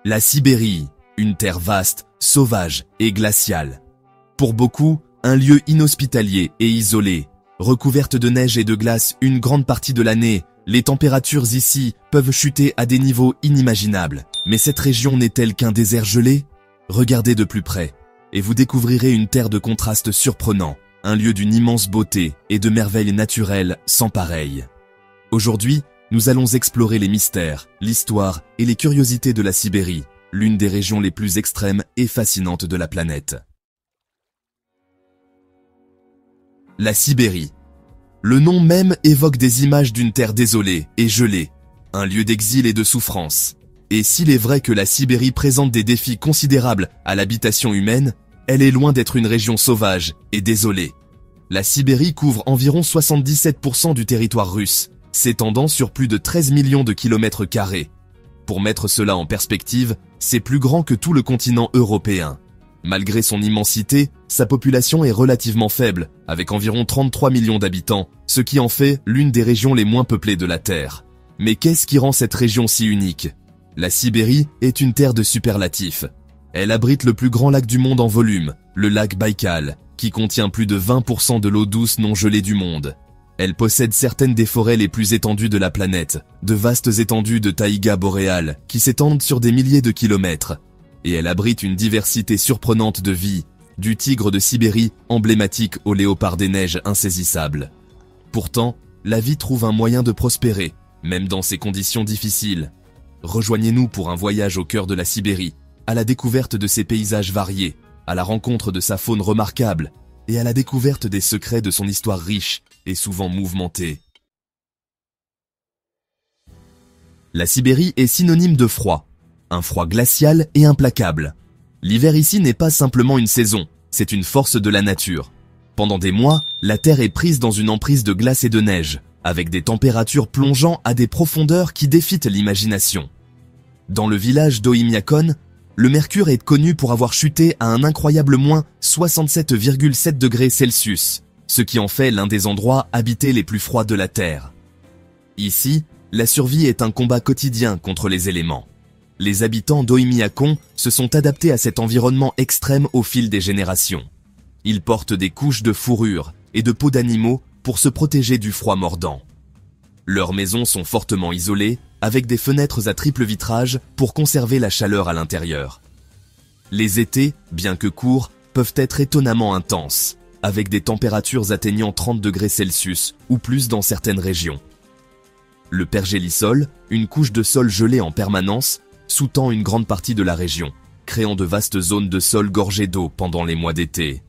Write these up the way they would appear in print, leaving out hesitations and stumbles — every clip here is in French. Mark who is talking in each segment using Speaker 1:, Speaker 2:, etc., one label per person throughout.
Speaker 1: La Sibérie, une terre vaste, sauvage et glaciale. Pour beaucoup, un lieu inhospitalier et isolé. Recouverte de neige et de glace une grande partie de l'année, les températures ici peuvent chuter à des niveaux inimaginables. Mais cette région n'est-elle qu'un désert gelé? Regardez de plus près, et vous découvrirez une terre de contrastes surprenants, un lieu d'une immense beauté et de merveilles naturelles sans pareil. Aujourd'hui, nous allons explorer les mystères, l'histoire et les curiosités de la Sibérie, l'une des régions les plus extrêmes et fascinantes de la planète. La Sibérie. Le nom même évoque des images d'une terre désolée et gelée, un lieu d'exil et de souffrance. Et s'il est vrai que la Sibérie présente des défis considérables à l'habitation humaine, elle est loin d'être une région sauvage et désolée. La Sibérie couvre environ 77% du territoire russe, s'étendant sur plus de 13 millions de kilomètres carrés. Pour mettre cela en perspective, c'est plus grand que tout le continent européen. Malgré son immensité, sa population est relativement faible, avec environ 33 millions d'habitants, ce qui en fait l'une des régions les moins peuplées de la Terre. Mais qu'est-ce qui rend cette région si unique? La Sibérie est une terre de superlatifs. Elle abrite le plus grand lac du monde en volume, le lac Baïkal, qui contient plus de 20% de l'eau douce non gelée du monde. Elle possède certaines des forêts les plus étendues de la planète, de vastes étendues de taïga boréale qui s'étendent sur des milliers de kilomètres. Et elle abrite une diversité surprenante de vie, du tigre de Sibérie emblématique au léopard des neiges insaisissable. Pourtant, la vie trouve un moyen de prospérer, même dans ces conditions difficiles. Rejoignez-nous pour un voyage au cœur de la Sibérie, à la découverte de ses paysages variés, à la rencontre de sa faune remarquable, et à la découverte des secrets de son histoire riche et souvent mouvementée. La Sibérie est synonyme de froid, un froid glacial et implacable. L'hiver ici n'est pas simplement une saison, c'est une force de la nature. Pendant des mois, la Terre est prise dans une emprise de glace et de neige, avec des températures plongeant à des profondeurs qui défient l'imagination. Dans le village d'Oymyakon, le mercure est connu pour avoir chuté à un incroyable moins 67,7 degrés Celsius, ce qui en fait l'un des endroits habités les plus froids de la Terre. Ici, la survie est un combat quotidien contre les éléments. Les habitants d'Oymyakon se sont adaptés à cet environnement extrême au fil des générations. Ils portent des couches de fourrure et de peau d'animaux pour se protéger du froid mordant. Leurs maisons sont fortement isolées, avec des fenêtres à triple vitrage pour conserver la chaleur à l'intérieur. Les étés, bien que courts, peuvent être étonnamment intenses, avec des températures atteignant 30 degrés Celsius ou plus dans certaines régions. Le pergélisol, une couche de sol gelé en permanence, sous-tend une grande partie de la région, créant de vastes zones de sol gorgées d'eau pendant les mois d'été.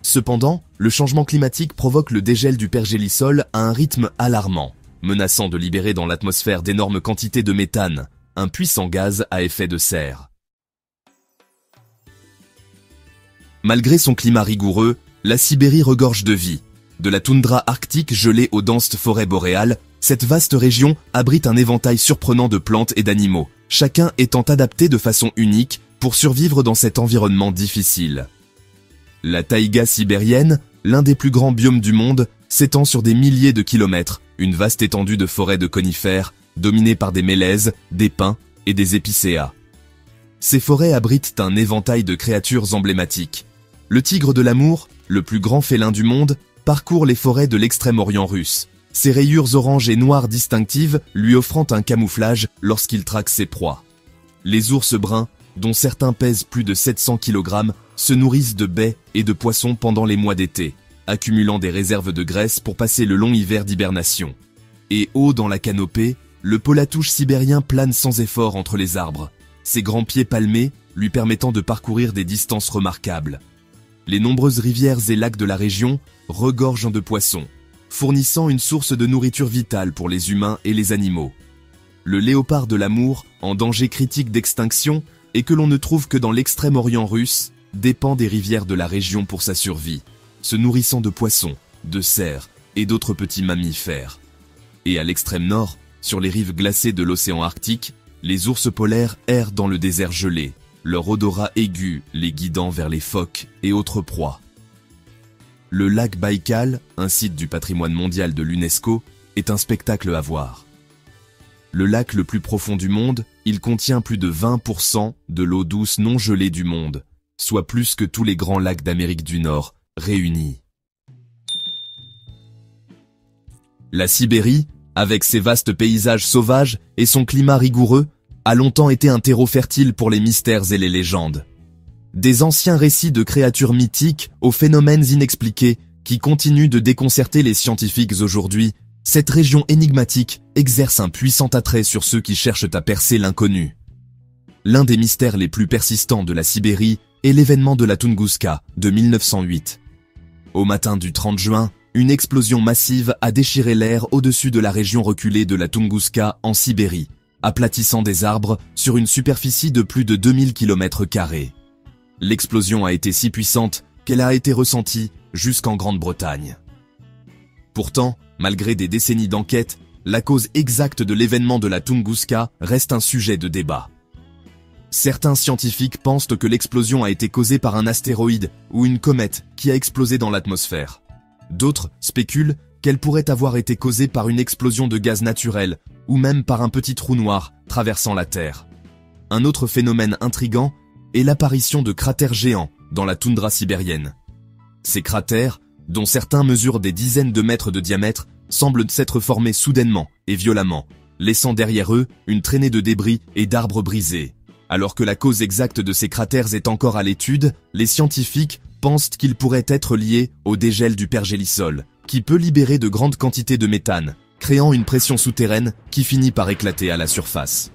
Speaker 1: Cependant, le changement climatique provoque le dégel du pergélisol à un rythme alarmant, menaçant de libérer dans l'atmosphère d'énormes quantités de méthane, un puissant gaz à effet de serre. Malgré son climat rigoureux, la Sibérie regorge de vie. De la toundra arctique gelée aux denses forêts boréales, cette vaste région abrite un éventail surprenant de plantes et d'animaux, chacun étant adapté de façon unique pour survivre dans cet environnement difficile. La taïga sibérienne, l'un des plus grands biomes du monde, s'étend sur des milliers de kilomètres, une vaste étendue de forêts de conifères, dominée par des mélèzes, des pins et des épicéas. Ces forêts abritent un éventail de créatures emblématiques. Le tigre de l'amour, le plus grand félin du monde, parcourt les forêts de l'extrême-orient russe, ses rayures orange et noires distinctives lui offrant un camouflage lorsqu'il traque ses proies. Les ours bruns, dont certains pèsent plus de 700 kg, se nourrissent de baies et de poissons pendant les mois d'été, accumulant des réserves de graisse pour passer le long hiver d'hibernation. Et haut dans la canopée, le polatouche sibérien plane sans effort entre les arbres, ses grands pieds palmés lui permettant de parcourir des distances remarquables. Les nombreuses rivières et lacs de la région regorgent de poissons, fournissant une source de nourriture vitale pour les humains et les animaux. Le léopard de l'amour, en danger critique d'extinction et que l'on ne trouve que dans l'extrême-orient russe, dépend des rivières de la région pour sa survie, se nourrissant de poissons, de cerfs et d'autres petits mammifères. Et à l'extrême nord, sur les rives glacées de l'océan Arctique, les ours polaires errent dans le désert gelé, leur odorat aigu les guidant vers les phoques et autres proies. Le lac Baïkal, un site du patrimoine mondial de l'UNESCO, est un spectacle à voir. Le lac le plus profond du monde, il contient plus de 20% de l'eau douce non gelée du monde, soit plus que tous les grands lacs d'Amérique du Nord réunis. La Sibérie, avec ses vastes paysages sauvages et son climat rigoureux, a longtemps été un terreau fertile pour les mystères et les légendes. Des anciens récits de créatures mythiques aux phénomènes inexpliqués qui continuent de déconcerter les scientifiques aujourd'hui, cette région énigmatique exerce un puissant attrait sur ceux qui cherchent à percer l'inconnu. L'un des mystères les plus persistants de la Sibérie est l'événement de la Tunguska de 1908. Au matin du 30 juin, une explosion massive a déchiré l'air au-dessus de la région reculée de la Tunguska en Sibérie, aplatissant des arbres sur une superficie de plus de 2000 km². L'explosion a été si puissante qu'elle a été ressentie jusqu'en Grande-Bretagne. Pourtant, malgré des décennies d'enquête, la cause exacte de l'événement de la Tunguska reste un sujet de débat. Certains scientifiques pensent que l'explosion a été causée par un astéroïde ou une comète qui a explosé dans l'atmosphère. D'autres spéculent qu'elle pourrait avoir été causée par une explosion de gaz naturel ou même par un petit trou noir traversant la Terre. Un autre phénomène intrigant est l'apparition de cratères géants dans la toundra sibérienne. Ces cratères, dont certains mesurent des dizaines de mètres de diamètre, semblent s'être formés soudainement et violemment, laissant derrière eux une traînée de débris et d'arbres brisés. Alors que la cause exacte de ces cratères est encore à l'étude, les scientifiques pensent qu'ils pourraient être liés au dégel du pergélisol, qui peut libérer de grandes quantités de méthane, créant une pression souterraine qui finit par éclater à la surface.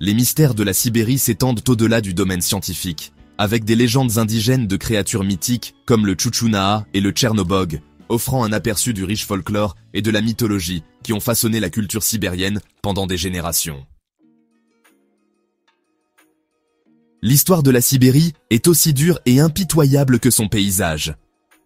Speaker 1: Les mystères de la Sibérie s'étendent au-delà du domaine scientifique, avec des légendes indigènes de créatures mythiques comme le Tchouchtchouna et le Tchernobog, offrant un aperçu du riche folklore et de la mythologie qui ont façonné la culture sibérienne pendant des générations. L'histoire de la Sibérie est aussi dure et impitoyable que son paysage.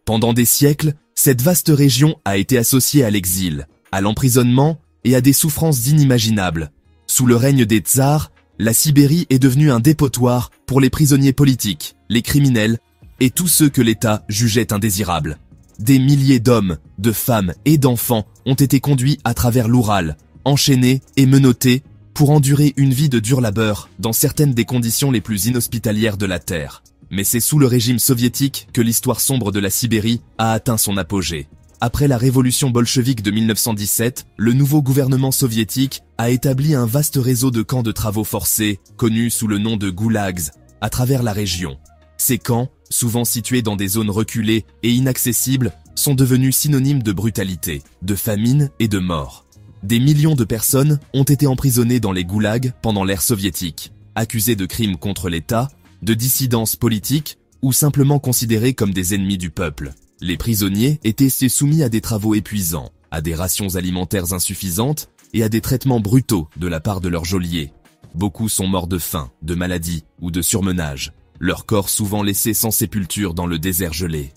Speaker 1: Pendant des siècles, cette vaste région a été associée à l'exil, à l'emprisonnement et à des souffrances inimaginables. Sous le règne des tsars, la Sibérie est devenue un dépotoir pour les prisonniers politiques, les criminels et tous ceux que l'État jugeait indésirables. Des milliers d'hommes, de femmes et d'enfants ont été conduits à travers l'Oural, enchaînés et menottés pour endurer une vie de dur labeur dans certaines des conditions les plus inhospitalières de la Terre. Mais c'est sous le régime soviétique que l'histoire sombre de la Sibérie a atteint son apogée. Après la révolution bolchevique de 1917, le nouveau gouvernement soviétique a établi un vaste réseau de camps de travaux forcés, connus sous le nom de goulags, à travers la région. Ces camps, souvent situés dans des zones reculées et inaccessibles, sont devenus synonymes de brutalité, de famine et de mort. Des millions de personnes ont été emprisonnées dans les goulags pendant l'ère soviétique, accusées de crimes contre l'État, de dissidence politique ou simplement considérées comme des ennemis du peuple. Les prisonniers étaient soumis à des travaux épuisants, à des rations alimentaires insuffisantes et à des traitements brutaux de la part de leurs geôliers. Beaucoup sont morts de faim, de maladie ou de surmenage, leurs corps souvent laissés sans sépulture dans le désert gelé.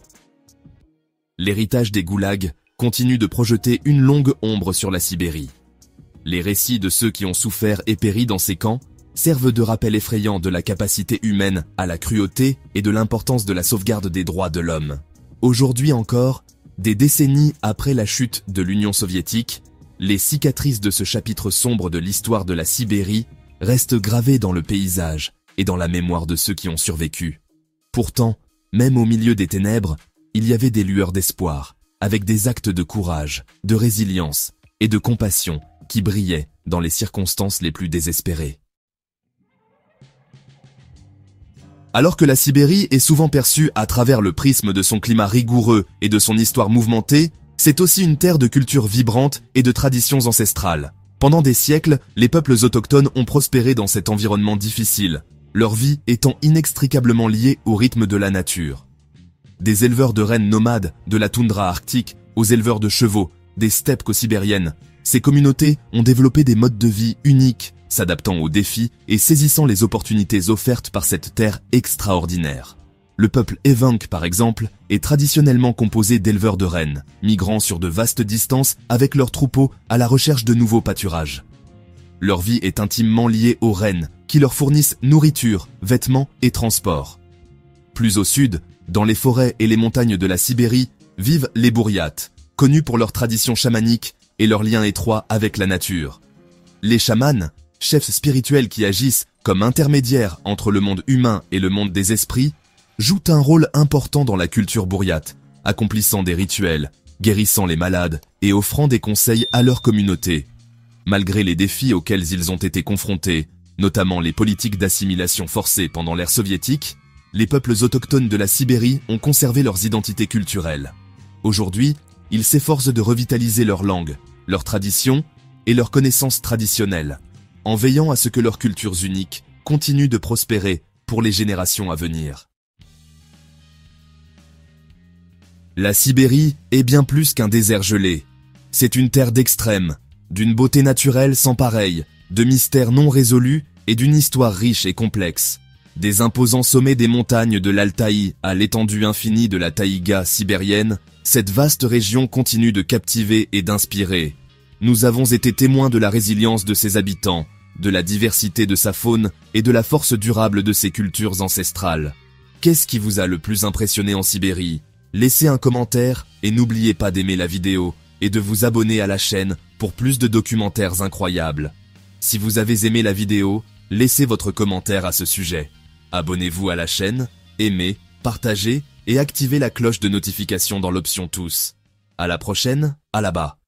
Speaker 1: L'héritage des goulags continue de projeter une longue ombre sur la Sibérie. Les récits de ceux qui ont souffert et péri dans ces camps servent de rappel effrayant de la capacité humaine à la cruauté et de l'importance de la sauvegarde des droits de l'homme. Aujourd'hui encore, des décennies après la chute de l'Union soviétique, les cicatrices de ce chapitre sombre de l'histoire de la Sibérie restent gravées dans le paysage et dans la mémoire de ceux qui ont survécu. Pourtant, même au milieu des ténèbres, il y avait des lueurs d'espoir, avec des actes de courage, de résilience et de compassion qui brillaient dans les circonstances les plus désespérées. Alors que la Sibérie est souvent perçue à travers le prisme de son climat rigoureux et de son histoire mouvementée, c'est aussi une terre de culture vibrante et de traditions ancestrales. Pendant des siècles, les peuples autochtones ont prospéré dans cet environnement difficile, leur vie étant inextricablement liée au rythme de la nature. Des éleveurs de rennes nomades de la toundra arctique aux éleveurs de chevaux, des steppes co-sibériennes, ces communautés ont développé des modes de vie uniques, s'adaptant aux défis et saisissant les opportunités offertes par cette terre extraordinaire. Le peuple Evenk, par exemple, est traditionnellement composé d'éleveurs de rennes, migrant sur de vastes distances avec leurs troupeaux à la recherche de nouveaux pâturages. Leur vie est intimement liée aux rennes, qui leur fournissent nourriture, vêtements et transport. Plus au sud, dans les forêts et les montagnes de la Sibérie, vivent les Bouriates, connus pour leurs traditions chamaniques et leurs liens étroits avec la nature. Les chamans, chefs spirituels qui agissent comme intermédiaires entre le monde humain et le monde des esprits, jouent un rôle important dans la culture bouriate, accomplissant des rituels, guérissant les malades et offrant des conseils à leur communauté. Malgré les défis auxquels ils ont été confrontés, notamment les politiques d'assimilation forcée pendant l'ère soviétique, les peuples autochtones de la Sibérie ont conservé leurs identités culturelles. Aujourd'hui, ils s'efforcent de revitaliser leur langue, leurs traditions et leurs connaissances traditionnelles, en veillant à ce que leurs cultures uniques continuent de prospérer pour les générations à venir. La Sibérie est bien plus qu'un désert gelé. C'est une terre d'extrême, d'une beauté naturelle sans pareille, de mystères non résolus et d'une histoire riche et complexe. Des imposants sommets des montagnes de l'Altaï à l'étendue infinie de la taïga sibérienne, cette vaste région continue de captiver et d'inspirer. Nous avons été témoins de la résilience de ses habitants, de la diversité de sa faune et de la force durable de ses cultures ancestrales. Qu'est-ce qui vous a le plus impressionné en Sibérie? Laissez un commentaire et n'oubliez pas d'aimer la vidéo et de vous abonner à la chaîne pour plus de documentaires incroyables. Si vous avez aimé la vidéo, laissez votre commentaire à ce sujet. Abonnez-vous à la chaîne, aimez, partagez et activez la cloche de notification dans l'option tous. À la prochaine, à là-bas.